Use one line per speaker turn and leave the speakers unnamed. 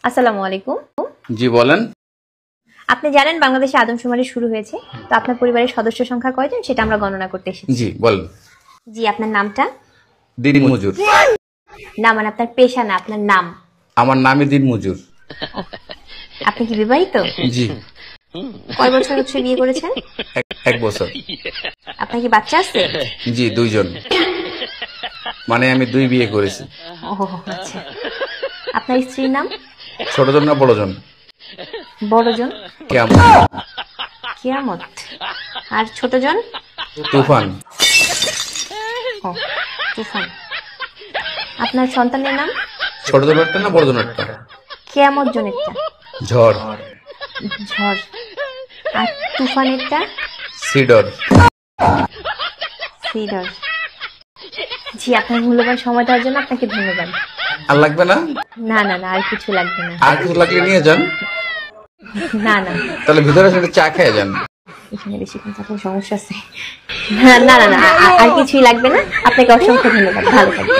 আসসালামু আলাইকুম।
জি বলেন।
আপনি জানেন বাংলাদেশে আদমশুমারি শুরু হয়েছে, তো আপনার পরিবারের সদস্য সংখ্যা কয়জন সেটা আমরা গণনা করতে এসেছি।
জি বলেন।
জি, আপনার নামটা?
দিন মজুর।
না মানে আপনার পেশা না, আপনার নাম।
আমার নামই দিন মজুর।
আপনি কি বিবাহিত?
জি।
কয় বছর হচ্ছে বিয়ে করেছেন?
এক বছর।
আপনার কি বাচ্চা আছে?
জি 2 জন, মানে আমি 2 বিয়ে করেছি।
ও আচ্ছা। আপনার স্ত্রীর নাম?
ছোটজন না বড়জন?
বড়জন।
কিয়ামত।
কিয়ামত। আর ছোটজন?
তুফান।
ও তুফান। আপনার সন্তানের নাম?
ছোটজন একটা না বড়জন একটা?
কিয়ামত জনেরটা?
ঝড়।
ঝড়। আর তুফানেরটা?
সিডর।
সিডর। জি, আপনার মূল্যবান সময় দেওয়ার জন্য আপনাকে ধন্যবাদ।
আর লাগবে না?
না না না, আর কিছু লাগবে না।
আর কিছু লাগলে নিয়ে যান।
না না,
তাহলে ভিতরে এসে চা খেয়ে যান।
এখানে বেশিক্ষণ থাকলে সমস্যা আছে। না না না, আর কিছুই লাগবে না। আপনাকে অসংখ্য ধন্যবাদ, ভালো থাকবেন।